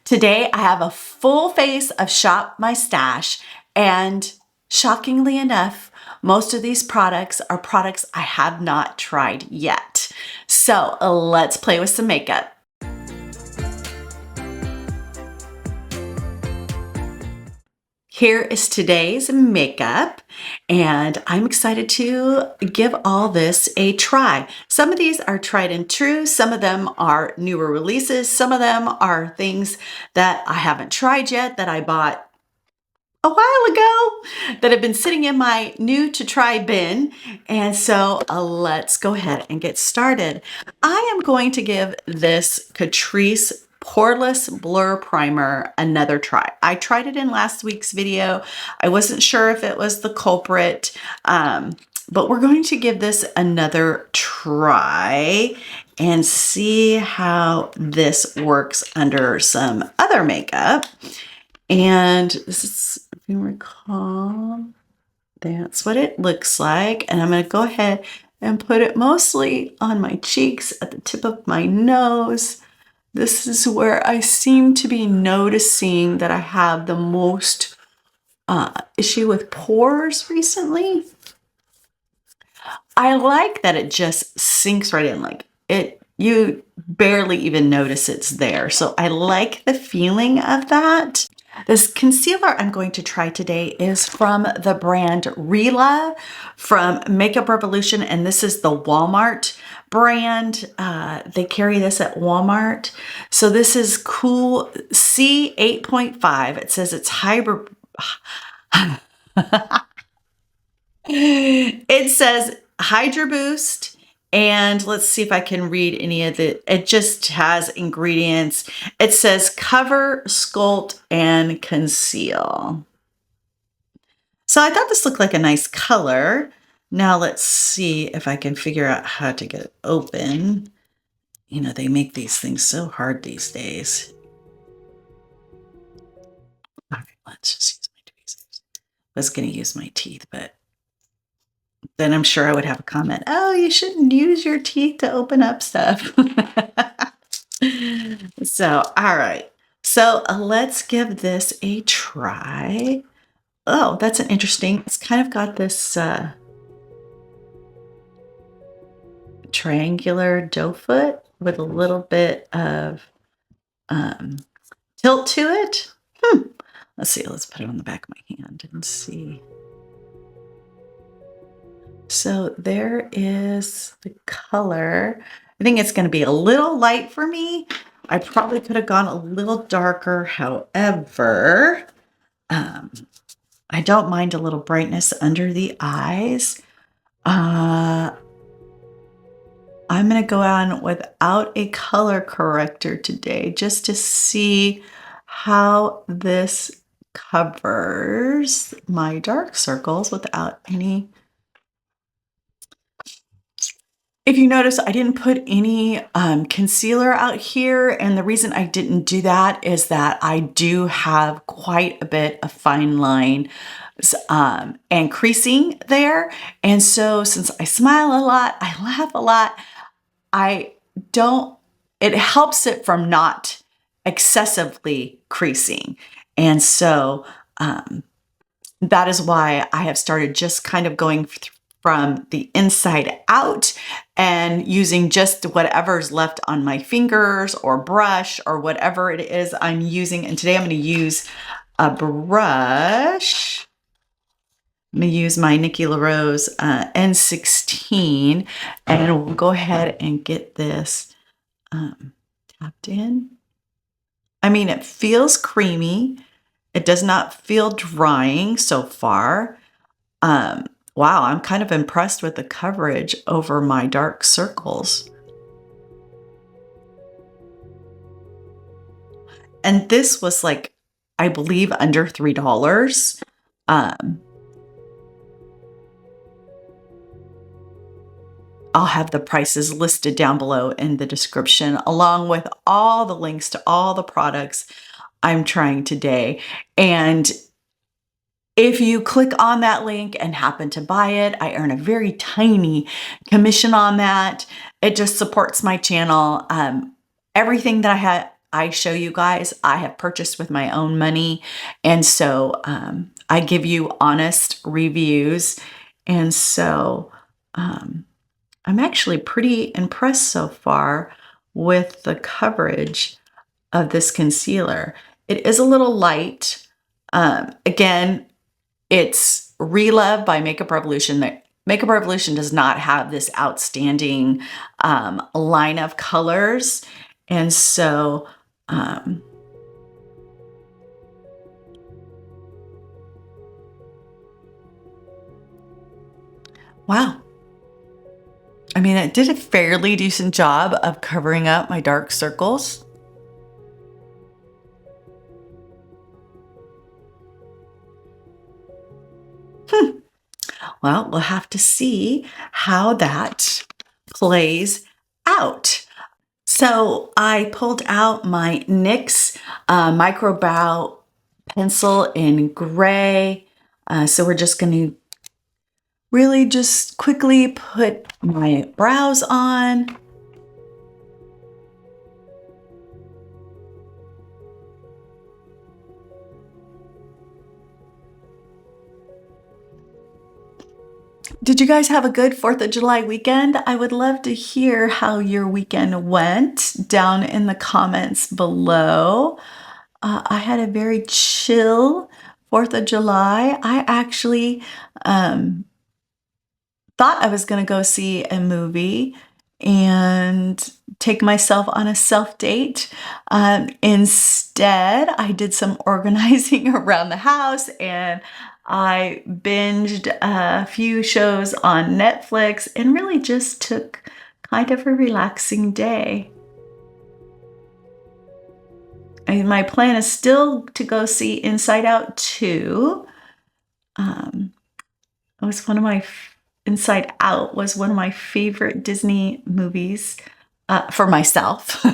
Today I have a full face of Shop My Stash, and shockingly enough, most of these products are products I have not tried yet. So let's play with some makeup. Here is today's makeup, and I'm excited to give all this a try. Some of these are tried and true, some of them are newer releases, some of them are things that I haven't tried yet that I bought a while ago that have been sitting in my new to try bin. And so let's go ahead and get started. I am going to give this Catrice Poreless Blur Primer another try. I tried it in last week's video. I wasn't sure if it was the culprit, but we're going to give this another try and see how this works under some other makeup. And this is, if you recall, that's what it looks like. And I'm going to go ahead and put it mostly on my cheeks, at the tip of my nose. This is where I seem to be noticing that I have the most issue with pores recently. I like that it just sinks right in, like you barely even notice it's there. So I like the feeling of that. This concealer I'm going to try today is from the brand Rila from Makeup Revolution, and this is the Walmart brand. They carry this at Walmart. So this is Cool C 8.5. It says it's hybrid. It says Hydra Boost. And let's see if I can read any of it. It just has ingredients. It says cover, sculpt, and conceal. So I thought this looked like a nice color. Now let's see if I can figure out how to get it open. You know, they make these things so hard these days. Okay, let's just use my tweezers. I was going to use my teeth, but then I'm sure I would have a comment. Oh, you shouldn't use your teeth to open up stuff. So, all right. So let's give this a try. Oh, that's an interesting, it's kind of got this triangular doe foot with a little bit of tilt to it. Let's see, let's put it on the back of my hand and see. So there is the color. I think it's going to be a little light for me. I probably could have gone a little darker. However, I don't mind a little brightness under the eyes. I'm going to go on without a color corrector today just to see how this covers my dark circles without any. If you notice, I didn't put any concealer out here, and the reason I didn't do that is that I do have quite a bit of fine line and creasing there. And so since I smile a lot, I laugh a lot, it helps it from not excessively creasing. And so that is why I have started just kind of going from the inside out and using just whatever's left on my fingers or brush or whatever it is I'm using. And today I'm going to use a brush. I'm going to use my Nikki LaRose N16, and we'll go ahead and get this tapped in. I mean, it feels creamy. It does not feel drying so far. Wow, I'm kind of impressed with the coverage over my dark circles. And this was like, I believe, under $3. I'll have the prices listed down below in the description, along with all the links to all the products I'm trying today. And if you click on that link and happen to buy it, I earn a very tiny commission on that. It just supports my channel. Everything that I show you guys, I have purchased with my own money. And so I give you honest reviews. And so I'm actually pretty impressed so far with the coverage of this concealer. It is a little light. Again, it's Relove by Makeup Revolution. Makeup Revolution does not have this outstanding line of colors. And so, wow. I mean, it did a fairly decent job of covering up my dark circles. Well, we'll have to see how that plays out. So I pulled out my NYX Micro Brow Pencil in gray. So we're just going to really just quickly put my brows on. Did you guys have a good 4th of July weekend? I would love to hear how your weekend went down in the comments below. I had a very chill 4th of July. I actually thought I was going to go see a movie and take myself on a self date. Instead, I did some organizing around the house and I binged a few shows on Netflix and really just took kind of a relaxing day. And my plan is still to go see Inside Out 2. It was one of my Inside Out was one of my favorite Disney movies for myself.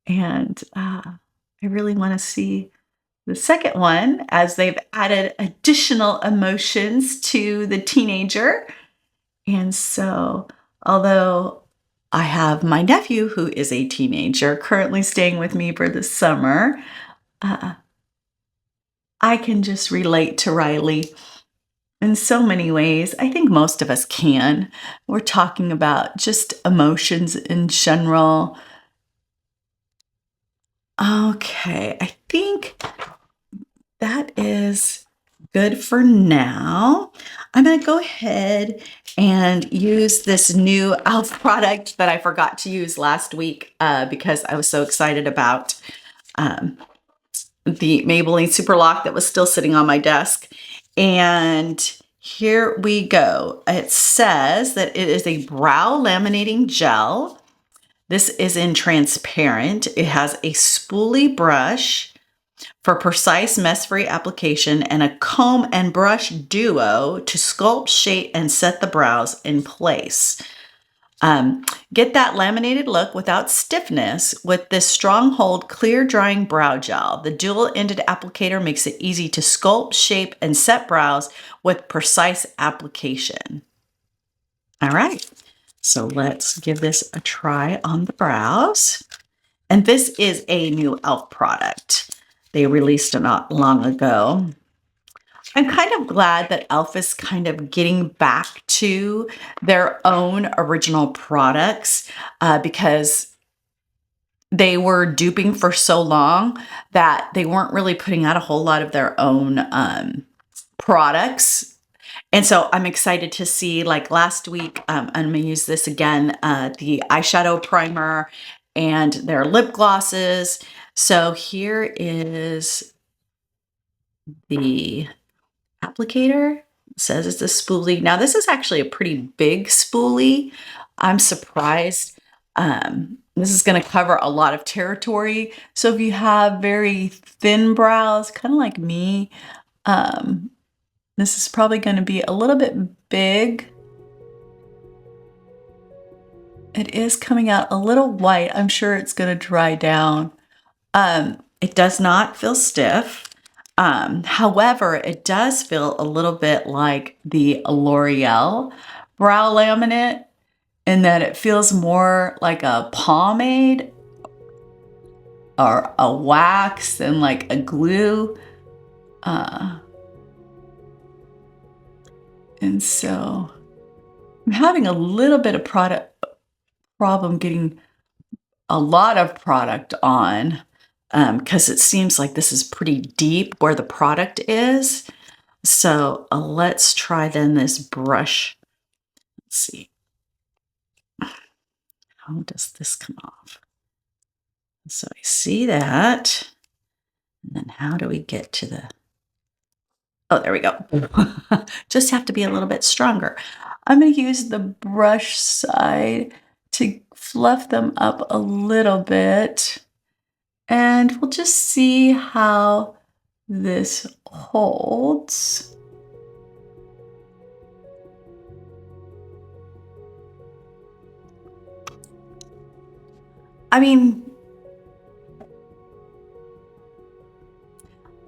And I really want to see the second one as they've added additional emotions to the teenager. And so, although I have my nephew who is a teenager currently staying with me for the summer, I can just relate to Riley in so many ways. I think most of us can. We're talking about just emotions in general. Okay, I think that is good for now. I'm going to go ahead and use this new e.l.f. product that I forgot to use last week because I was so excited about the Maybelline Super Lock that was still sitting on my desk. And here we go. It says that it is a brow laminating gel. This is in transparent. It has a spoolie brush for precise mess-free application and a comb and brush duo to sculpt, shape, and set the brows in place. Get that laminated look without stiffness with this stronghold clear drying brow gel. The dual-ended applicator makes it easy to sculpt, shape, and set brows with precise application. All right, so let's give this a try on the brows. And this is a new e.l.f. product. They released it not long ago. I'm kind of glad that e.l.f. is kind of getting back to their own original products because they were duping for so long that they weren't really putting out a whole lot of their own products. And so I'm excited to see, like last week, I'm going to use this again, the eyeshadow primer and their lip glosses. So here is the applicator. It says it's a spoolie. Now this is actually a pretty big spoolie. I'm surprised. This is going to cover a lot of territory. So if you have very thin brows, kind of like me, this is probably going to be a little bit big. It is coming out a little white. I'm sure it's going to dry down. It does not feel stiff. However, it does feel a little bit like the L'Oreal brow laminate. in that it feels more like a pomade or a wax than like a glue. And so I'm having a little bit of product problem getting a lot of product on because it seems like this is pretty deep where the product is. So let's try then this brush. Let's see. How does this come off? So I see that. And then how do we get to the, oh, there we go. Just have to be a little bit stronger. I'm going to use the brush side to fluff them up a little bit. And we'll just see how this holds. I mean,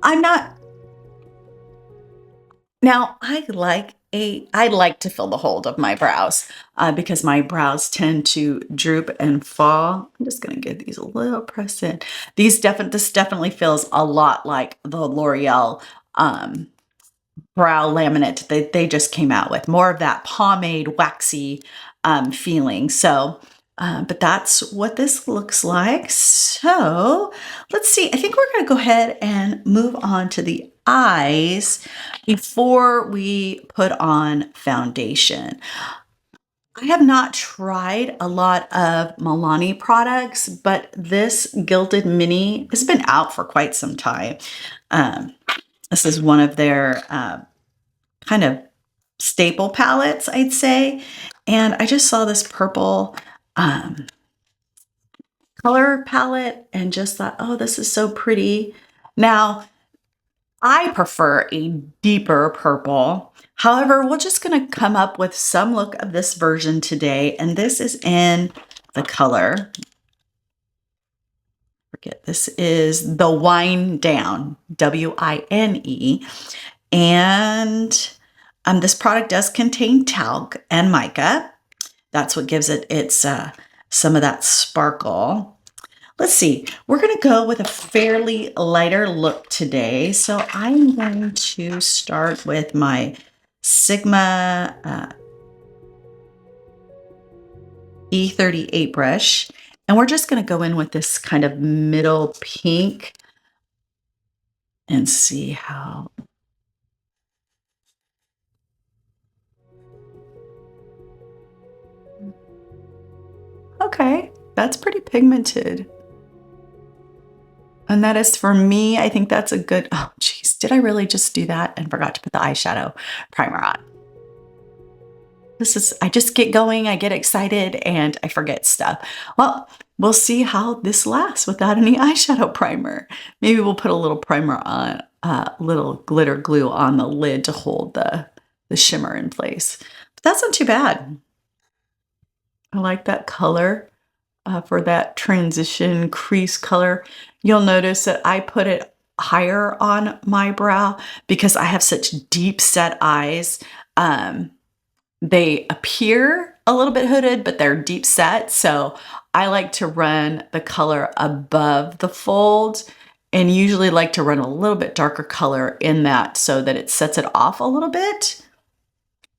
I'm not, now I like to fill the hold of my brows because my brows tend to droop and fall. I'm just gonna get these a little pressed in. This definitely feels a lot like the L'Oreal brow laminate that they just came out with. More of that pomade, waxy feeling. So, but that's what this looks like. So let's see. I think we're going to go ahead and move on to the eyes before we put on foundation. I have not tried a lot of Milani products, but this Gilded Mini has been out for quite some time. This is one of their kind of staple palettes, I'd say. And I just saw this purple color palette and just thought, oh, this is so pretty. Now, I prefer a deeper purple. However, we're just going to come up with some look of this version today. And this is in the color, forget, this is the Wine Down, W-I-N-E. And this product does contain talc and mica. That's what gives it its some of that sparkle. Let's see, we're going to go with a fairly lighter look today. So I'm going to start with my Sigma E38 brush. And we're just going to go in with this kind of middle pink and see how. Okay, that's pretty pigmented. And that is, for me, I think that's a good, oh geez, did I really just do that and forgot to put the eyeshadow primer on? I just get going, I get excited, and I forget stuff. Well, we'll see how this lasts without any eyeshadow primer. Maybe we'll put a little primer on, little glitter glue on the lid to hold the shimmer in place. But that's not too bad. I like that color for that transition crease color. You'll notice that I put it higher on my brow because I have such deep set eyes. They appear a little bit hooded, but they're deep set. So I like to run the color above the fold and usually like to run a little bit darker color in that so that it sets it off a little bit.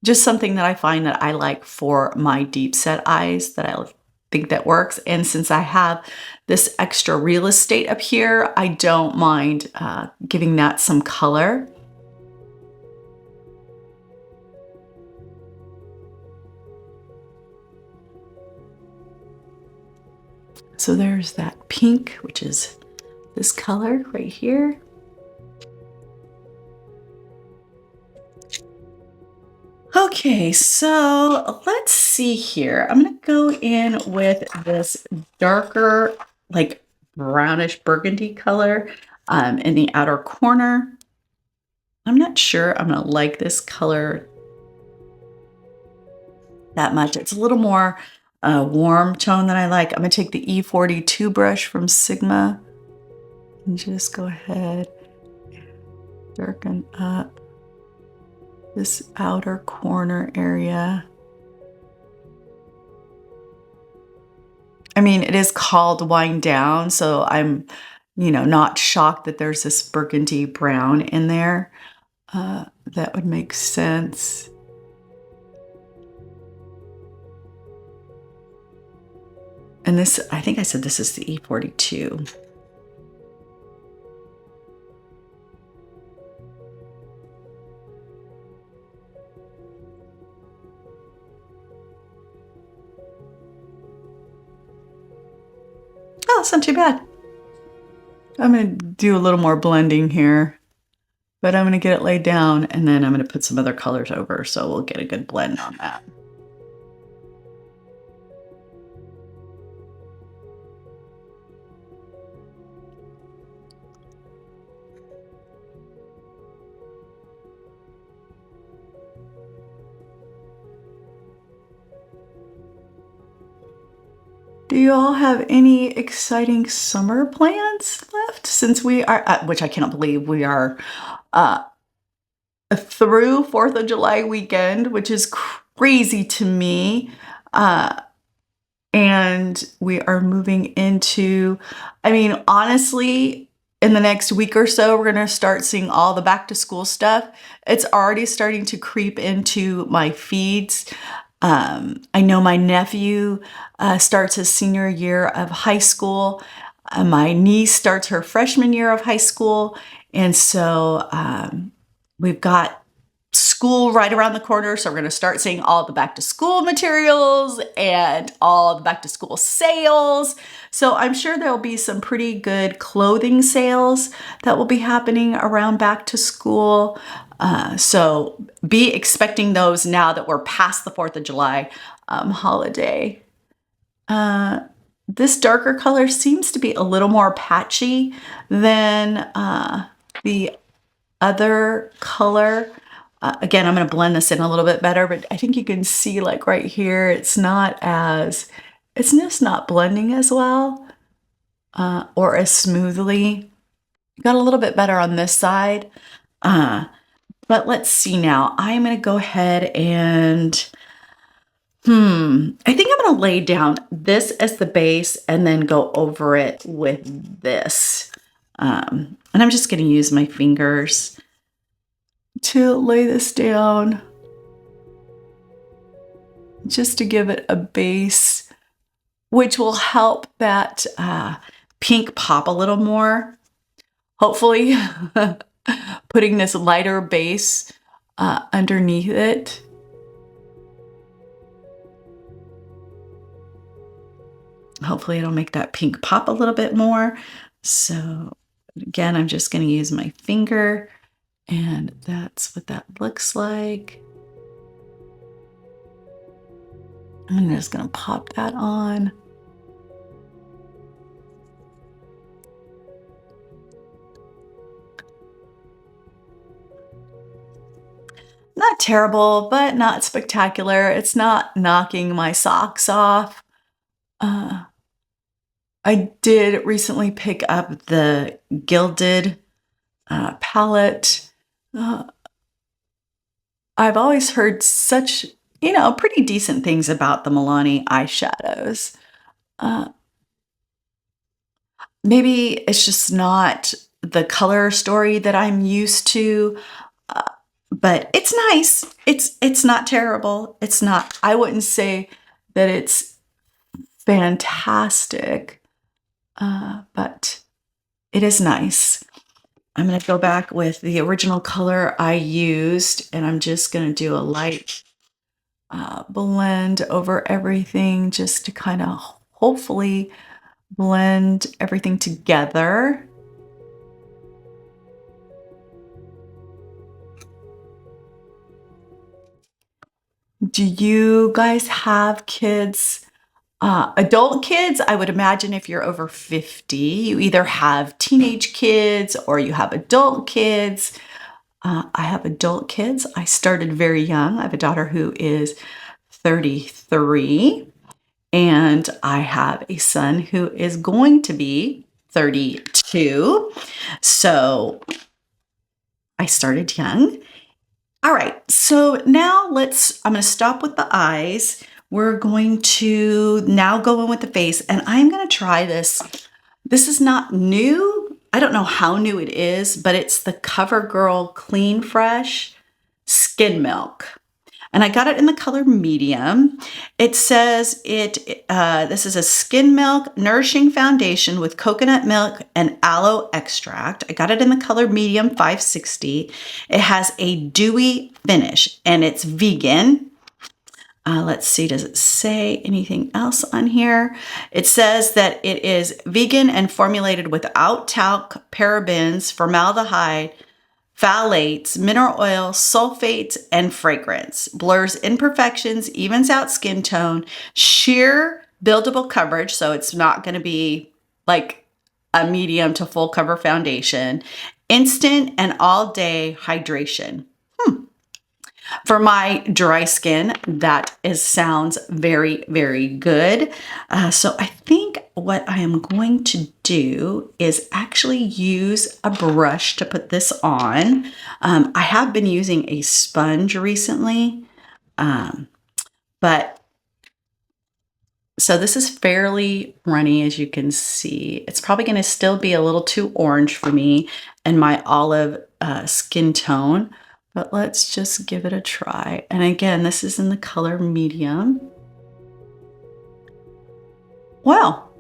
Just something that I find that I like for my deep set eyes that I think that works. And since I have this extra real estate up here, I don't mind giving that some color. So there's that pink, which is this color right here. Okay, so let's see here. I'm gonna go in with this darker, like brownish burgundy color in the outer corner. I'm not sure I'm gonna like this color that much. It's a little more warm tone than I like. I'm gonna take the E42 brush from Sigma and just go ahead and darken up this outer corner area. I mean, it is called Wind Down, so I'm, not shocked that there's this burgundy brown in there. That would make sense. And this, I think I said this is the E42. Oh, it's not too bad. I'm going to do a little more blending here, but I'm going to get it laid down, and then I'm going to put some other colors over, so we'll get a good blend on that. Do you all have any exciting summer plans left? Since we are, which I cannot believe we are uh, through 4th of July weekend, which is crazy to me. Uh, and we are moving into, I mean, honestly, in the next week or so, we're going to start seeing all the back to school stuff. It's already starting to creep into my feeds. I know my nephew starts his senior year of high school. My niece starts her freshman year of high school. And so we've got school right around the corner. So we're going to start seeing all the back to school materials and all the back to school sales. So I'm sure there'll be some pretty good clothing sales that will be happening around back to school. So be expecting those now that we're past the 4th of July holiday. This darker color seems to be a little more patchy than the other color. Again, I'm going to blend this in a little bit better, but I think you can see like right here, it's just not blending as well or as smoothly. Got a little bit better on this side. But let's see now. I'm going to go ahead and, I think I'm going to lay down this as the base and then go over it with this. And I'm just going to use my fingers to lay this down just to give it a base, which will help that pink pop a little more. Hopefully, putting this lighter base underneath it. Hopefully it'll make that pink pop a little bit more. So again, I'm just going to use my finger, and that's what that looks like. I'm just going to pop that on. Not terrible, but not spectacular. It's not knocking my socks off. I did recently pick up the Gilded palette. I've always heard such, pretty decent things about the Milani eyeshadows. Maybe it's just not the color story that I'm used to, but it's nice. It's not terrible. It's not, I wouldn't say that it's fantastic, but it is nice. I'm going to go back with the original color I used, and I'm just going to do a light blend over everything just to kind of hopefully blend everything together. Do you guys have kids? Adult kids, I would imagine if you're over 50, you either have teenage kids or you have adult kids. I have adult kids. I started very young. I have a daughter who is 33, and I have a son who is going to be 32. So I started young. All right, so now I'm going to stop with the eyes. we're going to now go in with the face, and I'm going to try this. This is not new. I don't know how new it is, but it's the CoverGirl Clean Fresh Skin Milk. And I got it in the color medium. It says this is a skin milk nourishing foundation with coconut milk and aloe extract. I got it in the color medium 560. It has a dewy finish and it's vegan. Let's see, does it say anything else on here? It says that it is vegan and formulated without talc, parabens, formaldehyde, phthalates, mineral oil, sulfates, and fragrance. Blurs imperfections, evens out skin tone, sheer buildable coverage, so it's not going to be like a medium to full cover foundation. Instant and all-day hydration. For my dry skin, that sounds very, very good. So I think what I am going to do is actually use a brush to put this on. I have been using a sponge recently, but so this is fairly runny, as you can see. It's probably going to still be a little too orange for me and my olive skin tone. But let's just give it a try. And again, this is in the color medium. Well,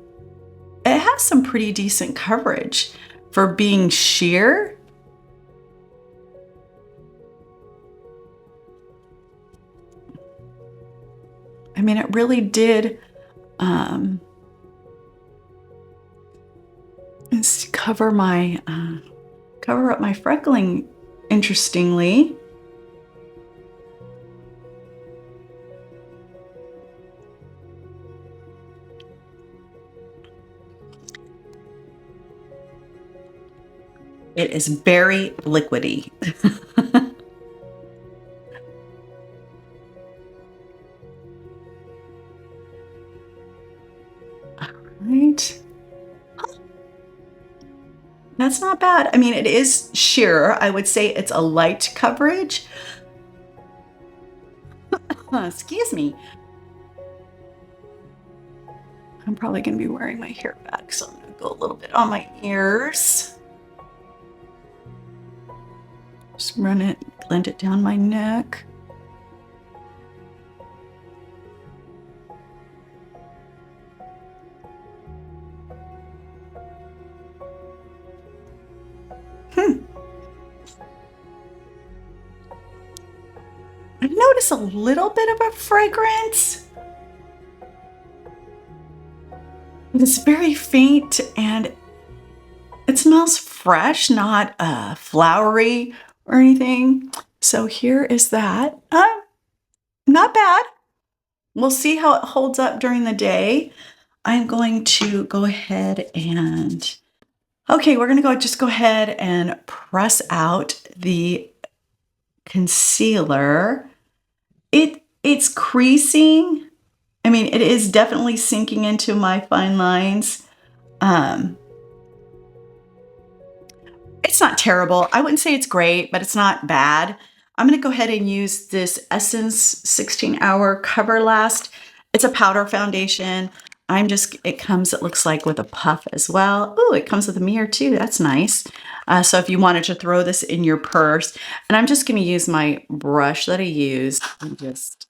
it has some pretty decent coverage for being sheer. I mean, it really did cover up my freckling. Interestingly, it is very liquidy. All right. That's not bad. I mean, it is sheer. I would say it's a light coverage. Excuse me. I'm probably going to be wearing my hair back, so I'm going to go a little bit on my ears. Just run it, blend it down my neck. I notice a little bit of a fragrance. It's very faint and it smells fresh, not flowery or anything. So here is that. Not bad. We'll see how it holds up during the day. I'm going to go ahead and, okay, we're going to just go ahead and press out the concealer. It's creasing. I mean, it is definitely sinking into my fine lines. It's not terrible. I wouldn't say it's great, but it's not bad. I'm going to go ahead and use this Essence 16 Hour Cover Last. It's a powder foundation. It looks like with a puff as well. Oh, it comes with a mirror too. That's nice. So if you wanted to throw this in your purse, and I'm just going to use my brush that I used and just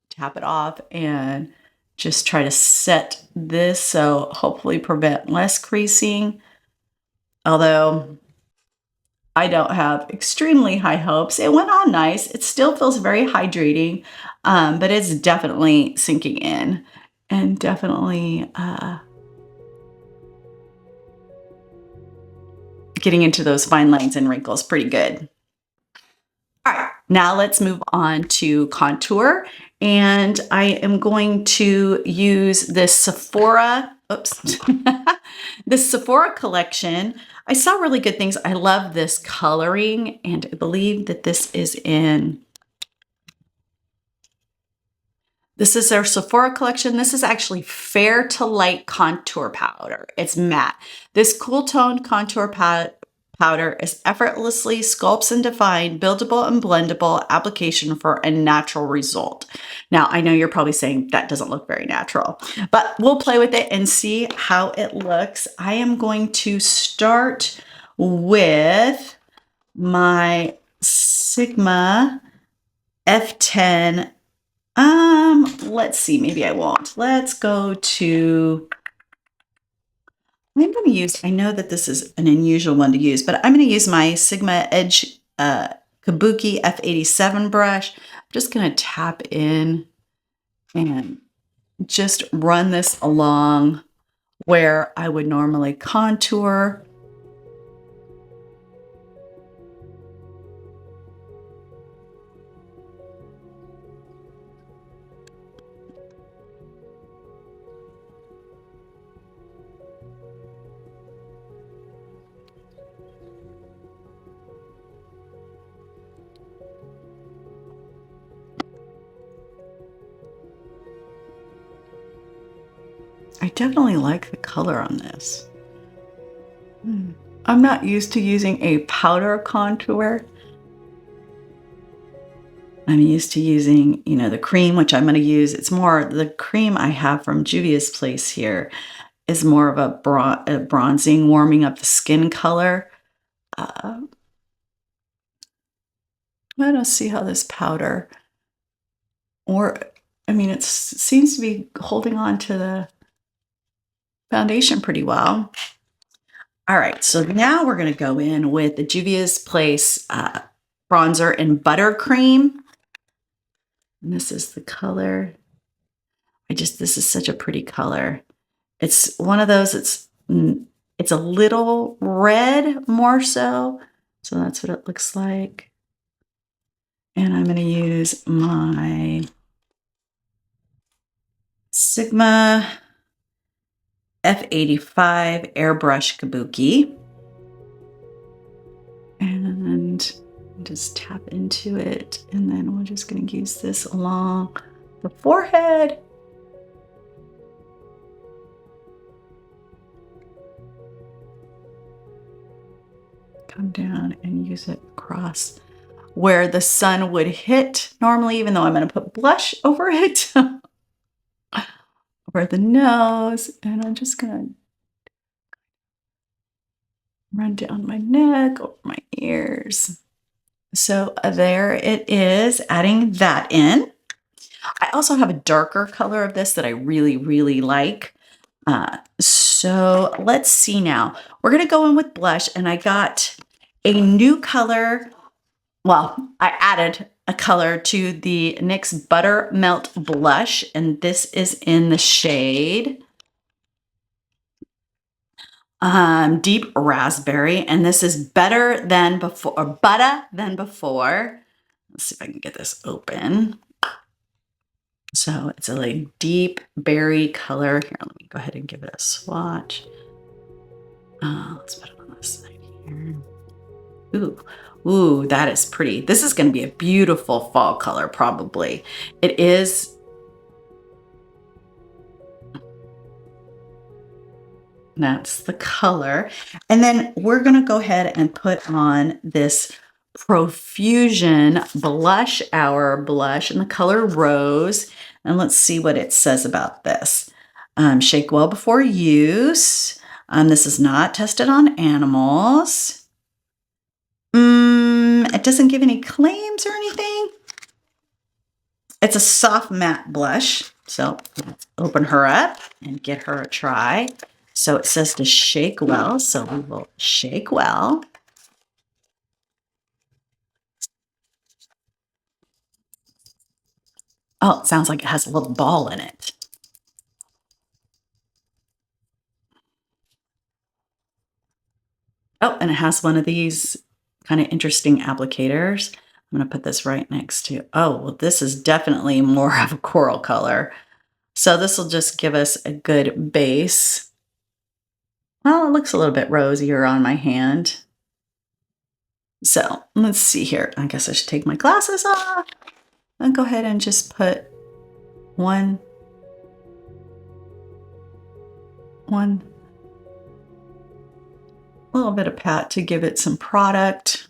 tap it off and just try to set this, so hopefully prevent less creasing. Although I don't have extremely high hopes. It went on nice. It still feels very hydrating, but it's definitely sinking in and definitely getting into those fine lines and wrinkles pretty good. All right, now let's move on to contour. And I am going to use this Sephora, this Sephora collection. I saw really good things. I love this coloring, and I believe that this is their Sephora collection. This is actually Fair to Light Contour Powder. It's matte. This cool toned contour powder is effortlessly sculpts and define buildable and blendable application for a natural result. Now, I know you're probably saying that doesn't look very natural, but we'll play with it and see how it looks. I am going to start with my Sigma F10. Let's see, maybe I won't. Let's go to, I'm going to use, I know that this is an unusual one to use, but I'm going to use my Sigma Edge Kabuki F87 brush. I'm just going to tap in and just run this along where I would normally contour. I definitely like the color on this. I'm not used to using a powder contour. I'm used to using, you know, the cream, which I'm going to use. It's more, the cream I have from Juvia's Place here is more of a bronzing, warming up the skin color. I don't see how this powder, or, I mean, it seems to be holding on to the foundation pretty well. All right, so now we're going to go in with the Juvia's Place bronzer in Buttercream. And this is the color. This is such a pretty color. It's one of those, it's a little red more so. So that's what it looks like. And I'm going to use my Sigma F85 Airbrush Kabuki. And just tap into it. And then we're just going to use this along the forehead. Come down and use it across where the sun would hit normally, even though I'm going to put blush over it. Over the nose, and I'm just going to run down my neck, over my ears. So there it is, adding that in. I also have a darker color of this that I really, really like. So let's see now. We're going to go in with blush, and I got a new color. Well, I added a color to the NYX Buttermelt Blush, and this is in the shade Deep Raspberry, and this is Better Than Before, or Butter Than Before. Let's see if I can get this open. So it's a like deep berry color. Here, let me go ahead and give it a swatch. Let's put it on this side here. Ooh, that is pretty. This is going to be a beautiful fall color, probably. It is. That's the color. And then we're going to go ahead and put on this Profusion Blush Hour blush in the color Rose. And let's see what it says about this. Shake well before use. This is not tested on animals. It doesn't give any claims or anything. It's a soft matte blush. So let's open her up and get her a try. So it says to shake well. So we will shake well. Oh, it sounds like it has a little ball in it. Oh, and it has one of these kind of interesting applicators. I'm going to put this right next to, oh, well, this is definitely more of a coral color. So this will just give us a good base. Well, it looks a little bit rosier on my hand. So let's see here. I guess I should take my glasses off and go ahead and just put one A little bit of pat to give it some product.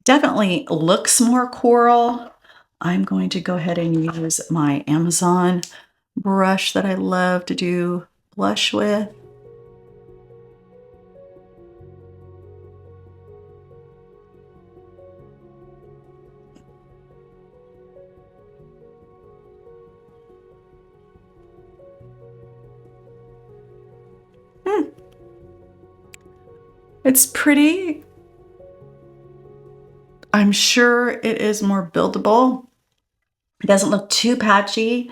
Definitely looks more coral. I'm going to go ahead and use my Amazon brush that I love to do blush with. It's pretty. I'm sure it is more buildable. It doesn't look too patchy.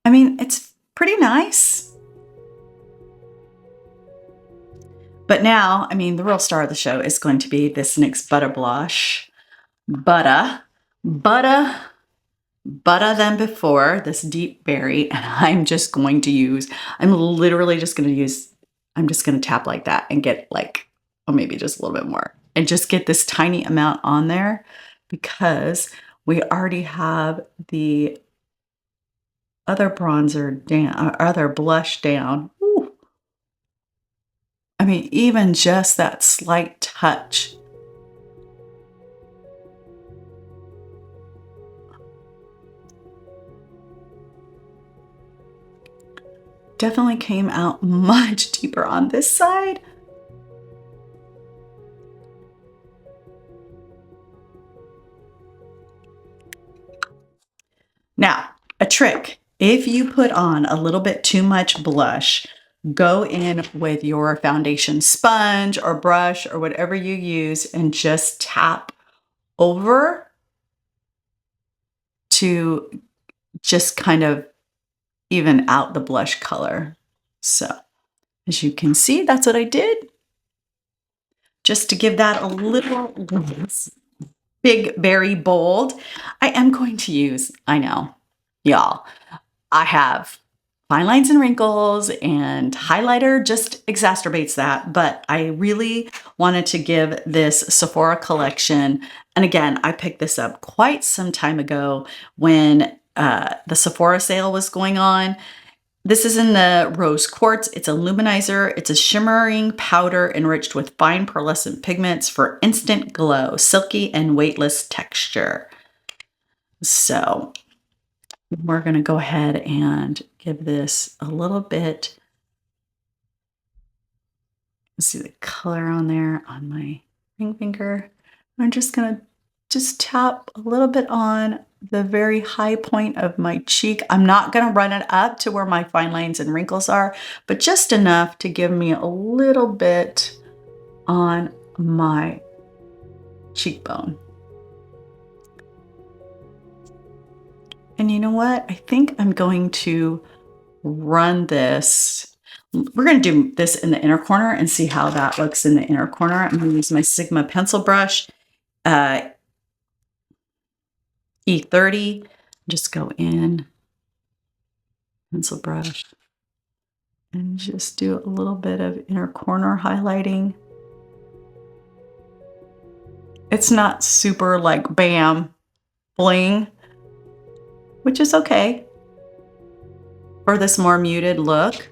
I mean, it's pretty nice. But now, I mean, the real star of the show is going to be this NYX Butter Blush. Butter than before, this deep berry. And I'm just going to use, I'm literally just going to use, I'm just going to tap like that and get like, or maybe just a little bit more. And just get this tiny amount on there because we already have the other bronzer down, other blush down. Ooh. I mean, even just that slight touch. Definitely came out much deeper on this side. Now, a trick. If you put on a little bit too much blush, go in with your foundation sponge or brush or whatever you use and just tap over to just kind of even out the blush color. So, as you can see, that's what I did. Just to give that a little big, berry bold. I am going to use, I know, y'all, I have fine lines and wrinkles, and highlighter just exacerbates that. But I really wanted to give this Sephora collection. And again, I picked this up quite some time ago when the Sephora sale was going on. This is in the rose quartz. It's a luminizer. It's a shimmering powder enriched with fine pearlescent pigments for instant glow, silky and weightless texture. So we're going to go ahead and give this a little bit. See the color on there on my ring finger. I'm just going to just tap a little bit on the very high point of my cheek. I'm not going to run it up to where my fine lines and wrinkles are, but just enough to give me a little bit on my cheekbone. And you know what? I think I'm going to run this. We're going to do this in the inner corner and see how that looks in the inner corner. I'm going to use my Sigma pencil brush, E30. Just go in, pencil brush, and just do a little bit of inner corner highlighting. It's not super like bam, bling, which is okay for this more muted look.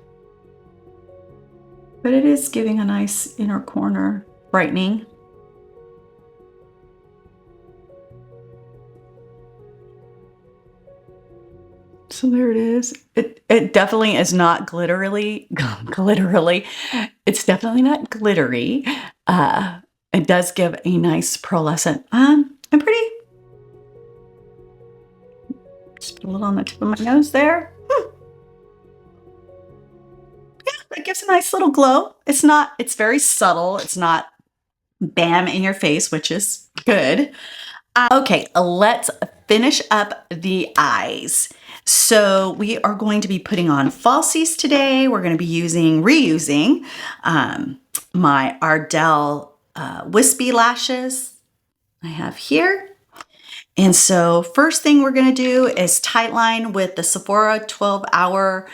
But it is giving a nice inner corner brightening. So there it is. It definitely is not glitterily. It's definitely not glittery. It does give a nice pearlescent. I'm pretty. Just put a little on the tip of my nose there. Yeah, it gives a nice little glow. It's very subtle. It's not bam in your face, which is good. Okay, let's finish up the eyes. So we are going to be putting on falsies today. We're going to be reusing my Ardell wispy lashes I have here. And so first thing we're going to do is tightline with the Sephora 12-hour,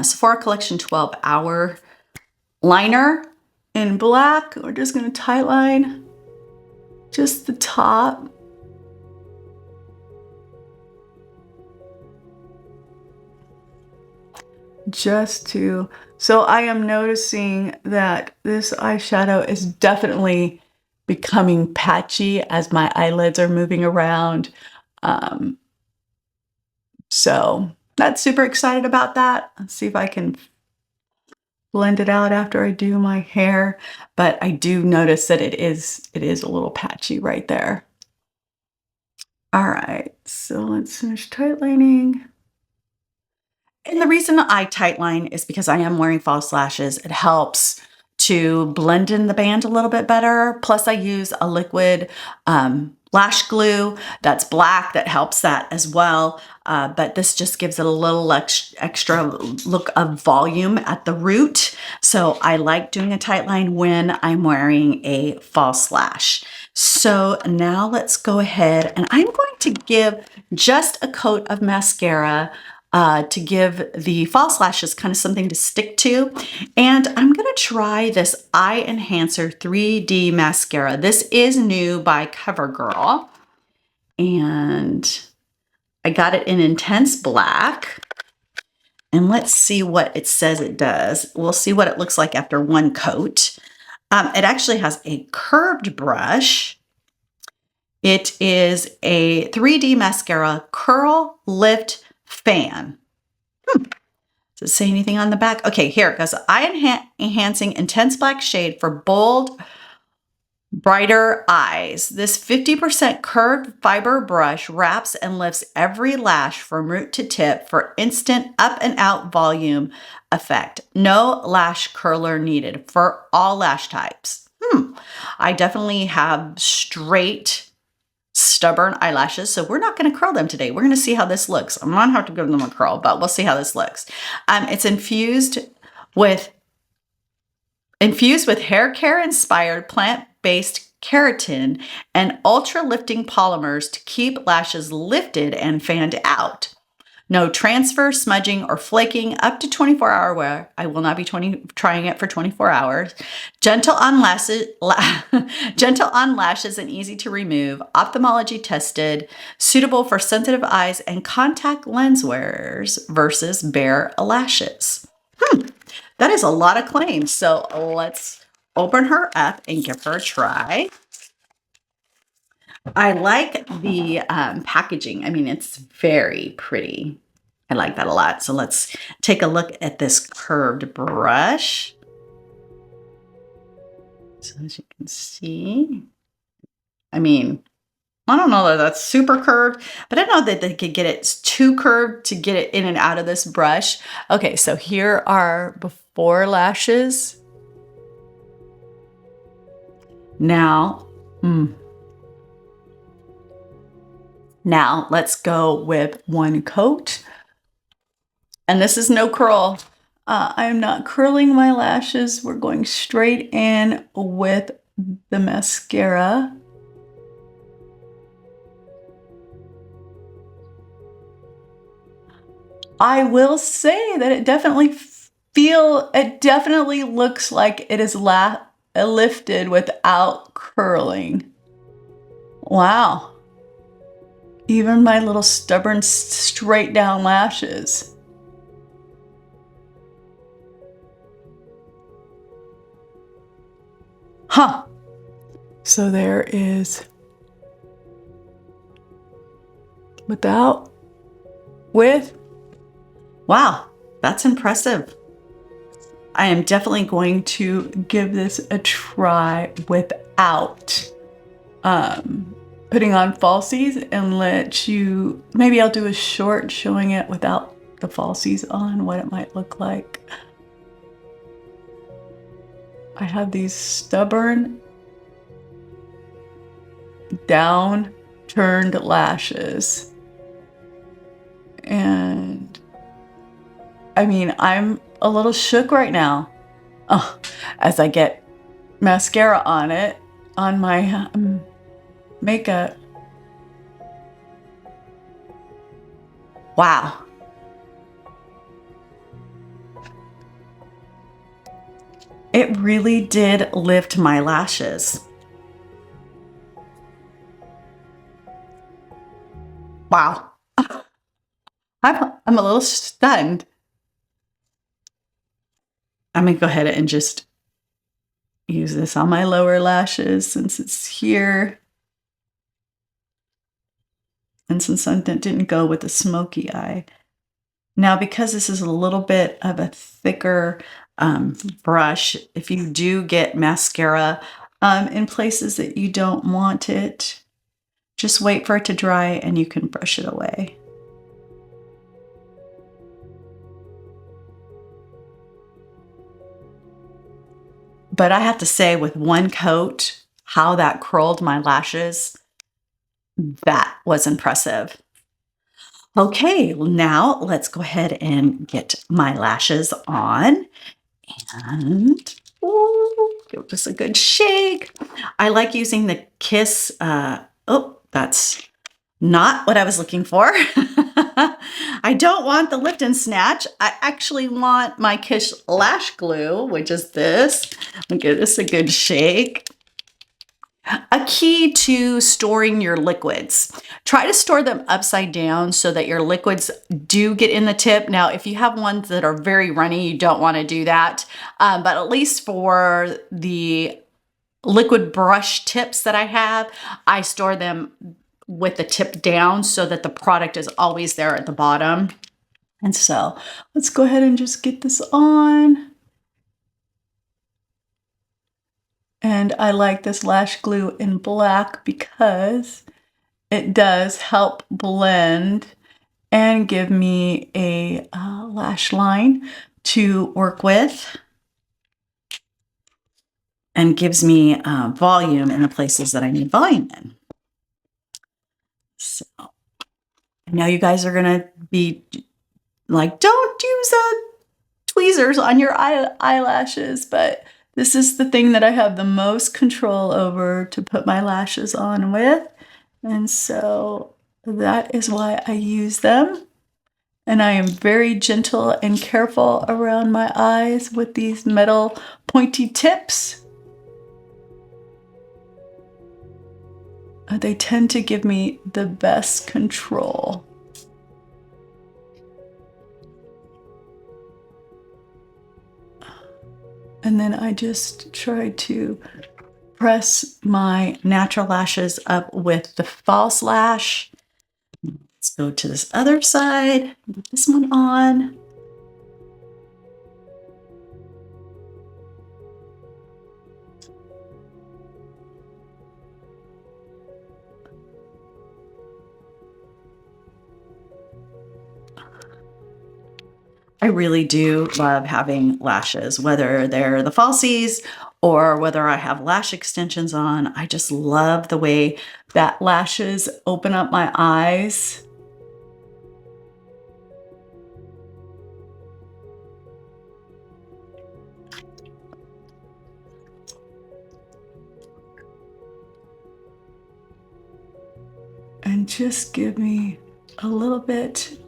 Sephora Collection 12-hour liner in black. We're just going to tightline just the top. So I am noticing that this eyeshadow is definitely becoming patchy as my eyelids are moving around. Um, so not super excited about that. Let's see if I can blend it out after I do my hair. But I do notice that it is a little patchy right there. All right, so let's finish tightening. And the reason I tight line is because I am wearing false lashes. It helps to blend in the band a little bit better. Plus I use a liquid lash glue that's black that helps that as well. But this just gives it a little extra look of volume at the root. So I like doing a tight line when I'm wearing a false lash. So now let's go ahead and I'm going to give just a coat of mascara to give the false lashes kind of something to stick to. And I'm going to try this Eye Enhancer 3D Mascara. This is new by Covergirl. And I got it in Intense Black. And let's see what it says it does. We'll see what it looks like after one coat. It actually has a curved brush. It is a 3D Mascara Curl Lift Fan. Does it say anything on the back? Okay, here it goes. Eye Enhancing Intense Black Shade for bold, brighter eyes. This 50% curved fiber brush wraps and lifts every lash from root to tip for instant up and out volume effect. No lash curler needed for all lash types. I definitely have straight, stubborn eyelashes, so we're not going to curl them today. We're going to see how this looks. I'm going to have to give them a curl, but we'll see how this looks. It's infused with hair care inspired plant-based keratin and ultra lifting polymers to keep lashes lifted and fanned out. No transfer, smudging, or flaking up to 24-hour wear. I will not be trying it for 24 hours. Gentle on lashes, gentle on lashes and easy to remove. Ophthalmology tested, suitable for sensitive eyes and contact lens wearers versus bare lashes. That is a lot of claims. So let's open her up and give her a try. I like the packaging. I mean, it's very pretty. I like that a lot. So let's take a look at this curved brush. So as you can see, I mean, I don't know that that's super curved, but I know that they could get it too curved to get it in and out of this brush. Okay, so here are before lashes. Now, Now let's go with one coat. And this is no curl. I am not curling my lashes. We're going straight in with the mascara. I will say that it definitely looks like it is lifted without curling. Wow. Even my little stubborn straight down lashes. Huh. So there is without, with. Wow, that's impressive. I am definitely going to give this a try without putting on falsies and maybe I'll do a short showing it without the falsies on, what it might look like. I have these stubborn down turned lashes. And I mean, I'm a little shook right now as I get mascara on it, on my makeup. Wow. It really did lift my lashes. Wow. I'm a little stunned. I'm gonna go ahead and just use this on my lower lashes since it's here. And since I didn't go with the smoky eye. Now, because this is a little bit of a thicker brush, if you do get mascara in places that you don't want it, just wait for it to dry and you can brush it away. But I have to say, with one coat, how that curled my lashes, that was impressive. Okay, now let's go ahead and get my lashes on and give this a good shake. I like using the Kiss, oh, that's not what I was looking for. I don't want the lift and snatch. I actually want my Kiss lash glue, which is this. I'll give this a good shake. A key to storing your liquids. Try to store them upside down so that your liquids do get in the tip. Now, if you have ones that are very runny, you don't want to do that. But at least for the liquid brush tips that I have, I store them with the tip down so that the product is always there at the bottom. And so let's go ahead and just get this on. And I like this lash glue in black because it does help blend and give me a lash line to work with and gives me volume in the places that I need volume in. So I know you guys are gonna be like, don't use tweezers on your eyelashes, but this is the thing that I have the most control over to put my lashes on with. And so that is why I use them. And I am very gentle and careful around my eyes with these metal pointy tips. They tend to give me the best control. And then I just try to press my natural lashes up with the false lash. Let's go to this other side, get this one on. I really do love having lashes, whether they're the falsies or whether I have lash extensions on. I just love the way that lashes open up my eyes. And just give me a little bit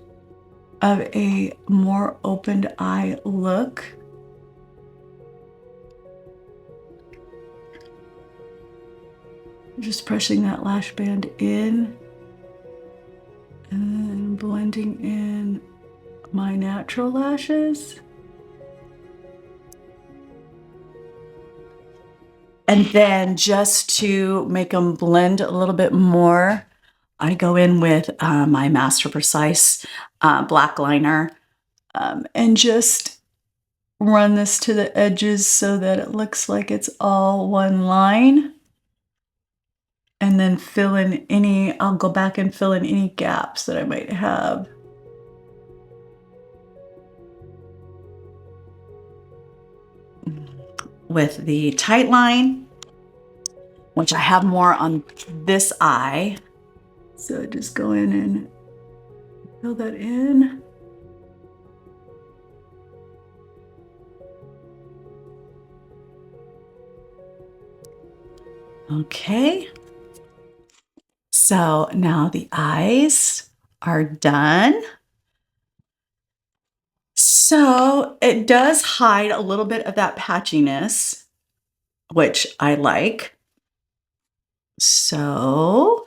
of a more opened eye look. Just pressing that lash band in and blending in my natural lashes. And then just to make them blend a little bit more, I go in with my Master Precise black liner and just run this to the edges so that it looks like it's all one line. And then fill in I'll go back and fill in any gaps that I might have. With the tight line, which I have more on this eye. So just go in and fill that in. Okay. So now the eyes are done. So it does hide a little bit of that patchiness, which I like. So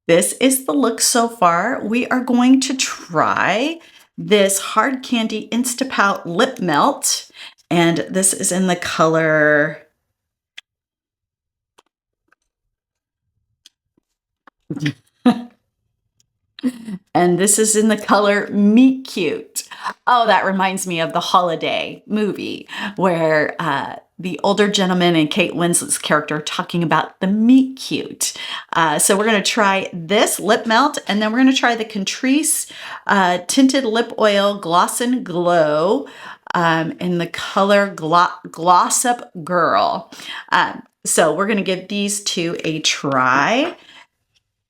this is the look so far. We are going to try this Hard Candy Insta Pout Lip Melt. And this is in the color and this is in the color Meet Cute. Oh, that reminds me of the Holiday movie where the older gentleman and Kate Winslet's character are talking about the Meet Cute. So we're going to try this lip melt, and then we're going to try the Catrice Tinted Lip Oil Gloss and Glow in the color Gloss Up Girl. So we're going to give these two a try.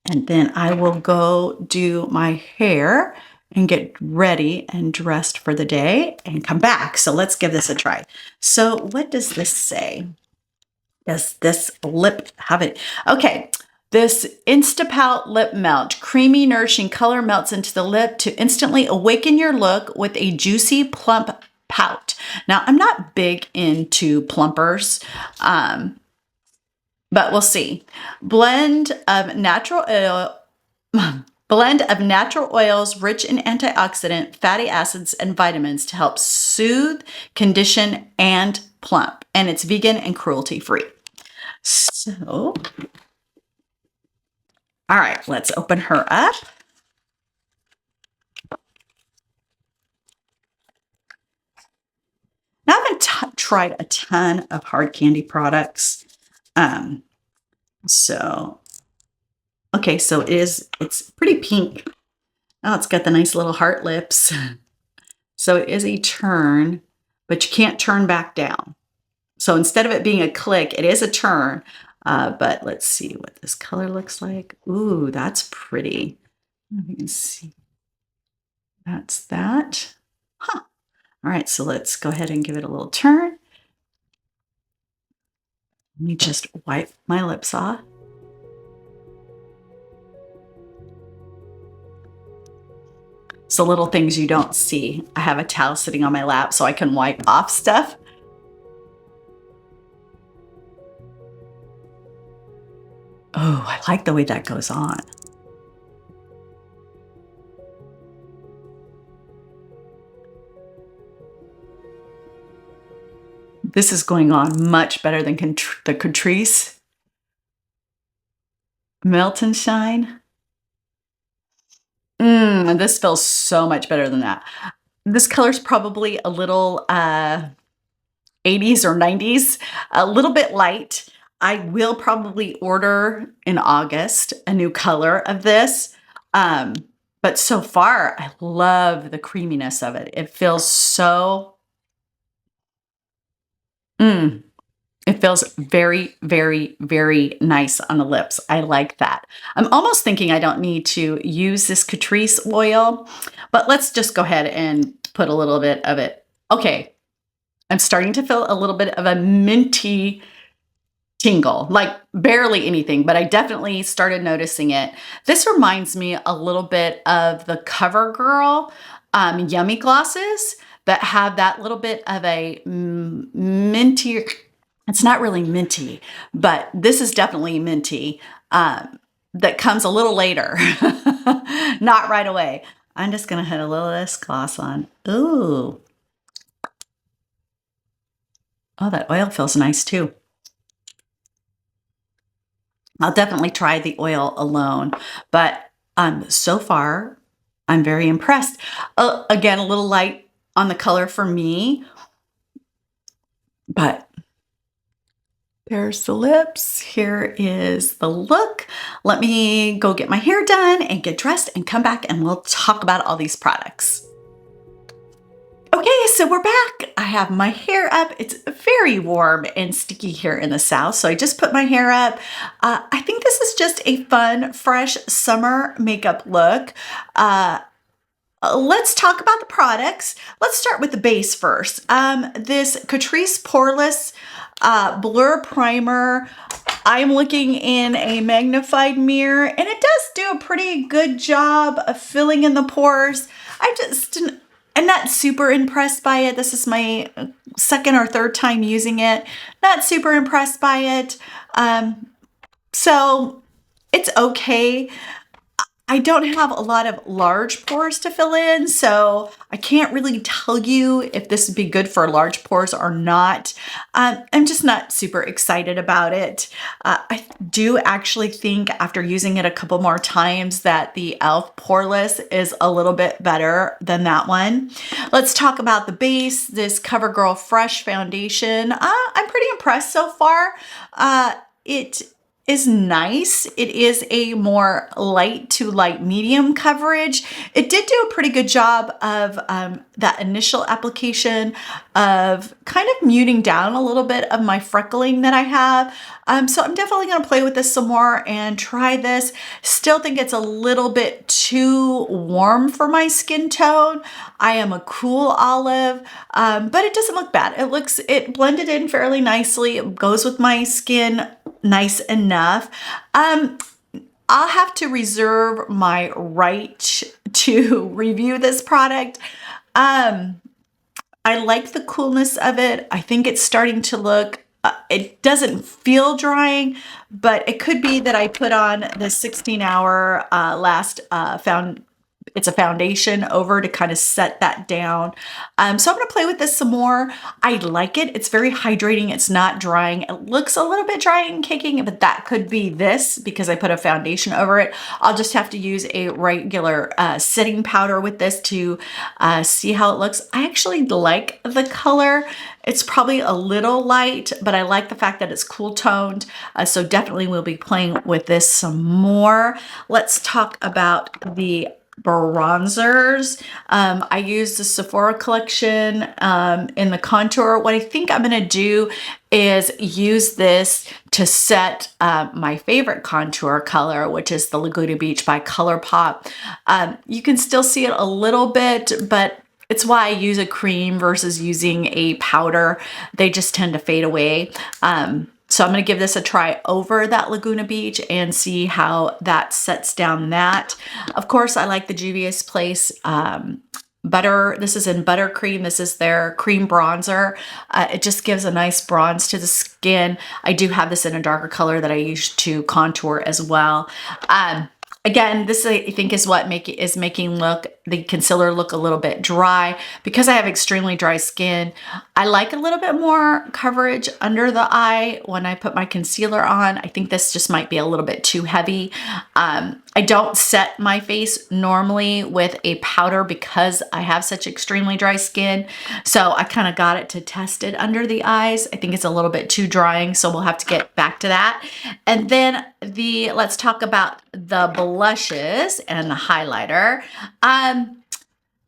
And then I will go do my hair and get ready and dressed for the day and come back. So let's give this a try. So what does this say? Does this lip have it? Okay. This Insta Pout Lip Melt, creamy, nourishing color melts into the lip to instantly awaken your look with a juicy, plump pout. Now, I'm not big into plumpers. But we'll see. Blend of natural oils rich in antioxidant, fatty acids, and vitamins to help soothe, condition, and plump. And it's vegan and cruelty-free. So, all right, let's open her up. Now, I haven't tried a ton of hard candy products. Okay, so it's pretty pink. Oh, it's got the nice little heart lips. So it is a turn, but you can't turn back down. So instead of it being a click, it is a turn. But let's see what this color looks like. Ooh, that's pretty. You can see. That's that. Huh. All right, so let's go ahead and give it a little turn. Let me just wipe my lips off. So little things you don't see. I have a towel sitting on my lap so I can wipe off stuff. Oh, I like the way that goes on. This is going on much better than the Catrice Melt and Shine. This feels so much better than that. This color's probably a little 80s or 90s, a little bit light. I will probably order in August a new color of this. But so far, I love the creaminess of it. It feels so, it feels very, very, very nice on the lips. I like that. I'm almost thinking I don't need to use this Catrice oil, but let's just go ahead and put a little bit of it. Okay, I'm starting to feel a little bit of a minty tingle, like barely anything, but I definitely started noticing it. This reminds me a little bit of the Covergirl Yummy glosses that have that little bit of a minty. It's not really minty, but this is definitely minty. That comes a little later, not right away. I'm just gonna put a little of this gloss on. Ooh. Oh, that oil feels nice too. I'll definitely try the oil alone, but so far, I'm very impressed. Again, a little light on the color for me, but there's the lips. Here is the look. Let me go get my hair done and get dressed and come back and we'll talk about all these products. Okay, so we're back. I have my hair up. It's very warm and sticky here in the South, so I just put my hair up. I think this is just a fun, fresh summer makeup look. Let's talk about the products. Let's start with the base first. This Catrice Poreless Blur Primer. I'm looking in a magnified mirror, and it does do a pretty good job of filling in the pores. I'm not super impressed by it. This is my second or third time using it. Not super impressed by it. So it's okay. I don't have a lot of large pores to fill in, so I can't really tell you if this would be good for large pores or not. I'm just not super excited about it. I do actually think after using it a couple more times that the e.l.f. Poreless is a little bit better than that one. Let's talk about the base, this CoverGirl Fresh Foundation. I'm pretty impressed so far. It is nice. It is a more light to light medium coverage. It did do a pretty good job of that initial application of kind of muting down a little bit of my freckling that I have. So I'm definitely going to play with this some more and try this. Still think it's a little bit too warm for my skin tone. I am a cool olive, but it doesn't look bad. It blended in fairly nicely. It goes with my skin nice enough. I'll have to reserve my right to review this product. I like the coolness of it. I think it's starting to look, it doesn't feel drying, but it could be that I put on the 16-hour it's a foundation over to kind of set that down. So I'm gonna play with this some more. I like it. It's very hydrating. It's not drying. It looks a little bit dry and caking, but that could be this because I put a foundation over it. I'll just have to use a regular setting powder with this to see how it looks. I actually like the color. It's probably a little light, but I like the fact that it's cool toned. So definitely we'll be playing with this some more. Let's talk about the bronzers. I use the Sephora collection in the contour. What I think I'm gonna do is use this to set my favorite contour color, which is the Laguna Beach by ColourPop. You can still see it a little bit, but it's why I use a cream versus using a powder. They just tend to fade away. So I'm going to give this a try over that Laguna Beach and see how that sets down that. Of course, I like the Juvia's Place butter. This is in buttercream. This is their cream bronzer. It just gives a nice bronze to the skin. I do have this in a darker color that I use to contour as well. Again, this I think is what is making the concealer look a little bit dry. Because I have extremely dry skin, I like a little bit more coverage under the eye when I put my concealer on. I think this just might be a little bit too heavy. I don't set my face normally with a powder because I have such extremely dry skin. So I kind of got it to test it under the eyes. I think it's a little bit too drying, so we'll have to get back to that. And then let's talk about the blushes and the highlighter.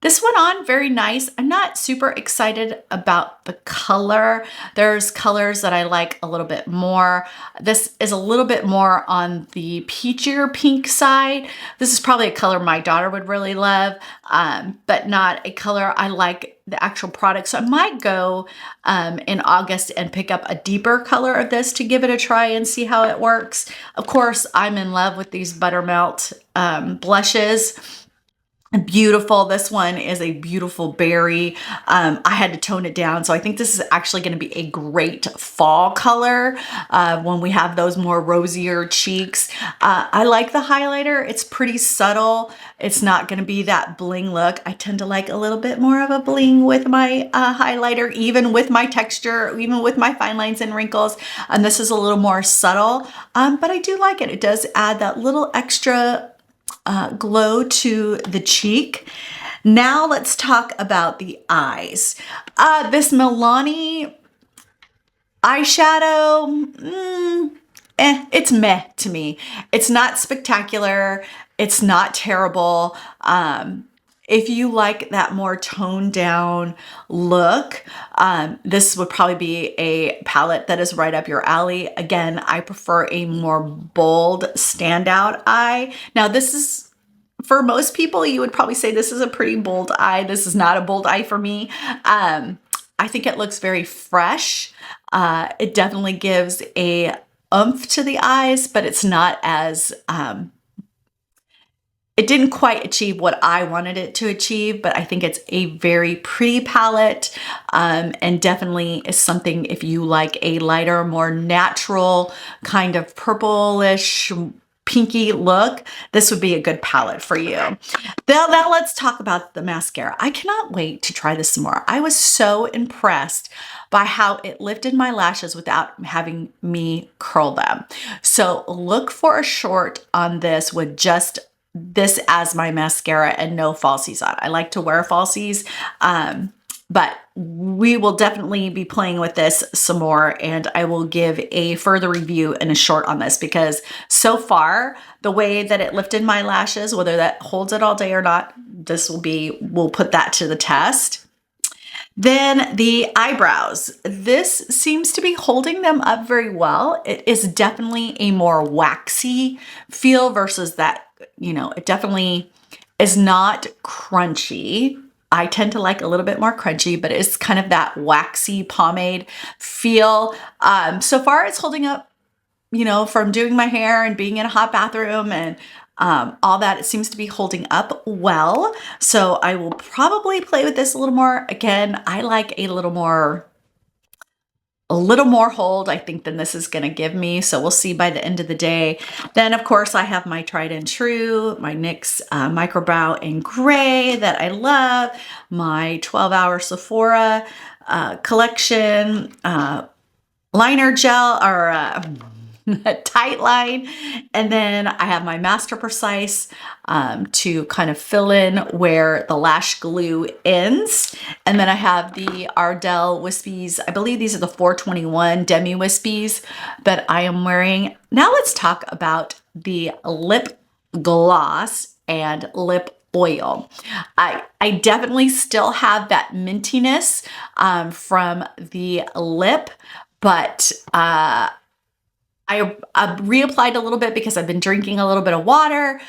This went on very nice. I'm not super excited about the color. There's colors that I like a little bit more. This is a little bit more on the peachier pink side. This is probably a color my daughter would really love, but not a color I like the actual product. So I might go in August and pick up a deeper color of this to give it a try and see how it works. Of course, I'm in love with these Buttermelt blushes. Beautiful. This one is a beautiful berry. I had to tone it down. So I think this is actually going to be a great fall color when we have those more rosier cheeks. I like the highlighter. It's pretty subtle. It's not going to be that bling look. I tend to like a little bit more of a bling with my highlighter, even with my texture, even with my fine lines and wrinkles. And this is a little more subtle, but I do like it. It does add that little extra glow to the cheek. Now let's talk about the eyes. This Milani eyeshadow, it's meh to me. It's not spectacular. It's not terrible. If you like that more toned down look, this would probably be a palette that is right up your alley. Again, I prefer a more bold standout eye. Now this is, for most people, you would probably say this is a pretty bold eye. This is not a bold eye for me. I think it looks very fresh. It definitely gives a oomph to the eyes, but it's not as, it didn't quite achieve what I wanted it to achieve, but I think it's a very pretty palette, and definitely is something if you like a lighter, more natural kind of purplish, pinky look, this would be a good palette for you. Now let's talk about the mascara. I cannot wait to try this some more. I was so impressed by how it lifted my lashes without having me curl them. So look for a short on this with just this as my mascara and no falsies on. I like to wear falsies, but we will definitely be playing with this some more, and I will give a further review and a short on this because so far, the way that it lifted my lashes, whether that holds it all day or not, we'll put that to the test. Then the eyebrows. This seems to be holding them up very well. It is definitely a more waxy feel versus that, it definitely is not crunchy. I tend to like a little bit more crunchy, but it's kind of that waxy pomade feel. So far it's holding up, from doing my hair and being in a hot bathroom and all that, it seems to be holding up well. So I will probably play with this a little more. Again, I like a little more hold, I think, than this is going to give me. So we'll see by the end of the day. Then, of course, I have my tried and true, my NYX Micro Brow in Gray that I love, my 12-hour Sephora collection liner gel or tight line. And then I have my Master Precise to kind of fill in where the lash glue ends. And then I have the Ardell Wispies. I believe these are the 421 Demi Wispies that I am wearing. Now let's talk about the lip gloss and lip oil. I definitely still have that mintiness from the lip, but I reapplied a little bit because I've been drinking a little bit of water.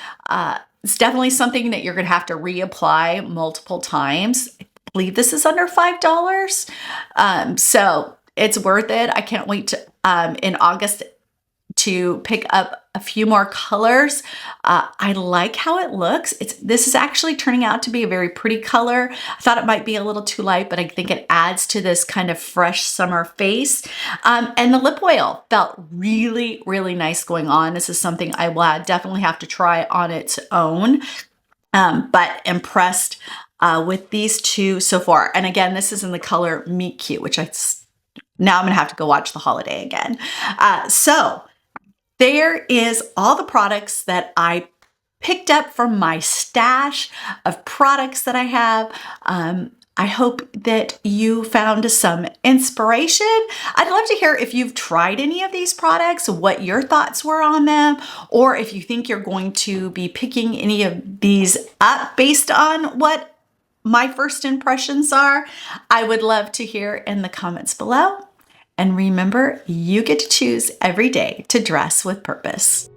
It's definitely something that you're going to have to reapply multiple times. I believe this is under $5. So it's worth it. I can't wait to, in August to pick up a few more colors. I like how it looks. This is actually turning out to be a very pretty color. I thought it might be a little too light, but I think it adds to this kind of fresh summer face. And the lip oil felt really, really nice going on. This is something I will definitely have to try on its own, but impressed with these two so far. And again, this is in the color Meet Cute, which now I'm gonna have to go watch The Holiday again. So there is all the products that I picked up from my stash of products that I have. I hope that you found some inspiration. I'd love to hear if you've tried any of these products, what your thoughts were on them, or if you think you're going to be picking any of these up based on what my first impressions are. I would love to hear in the comments below. And remember, you get to choose every day to dress with purpose.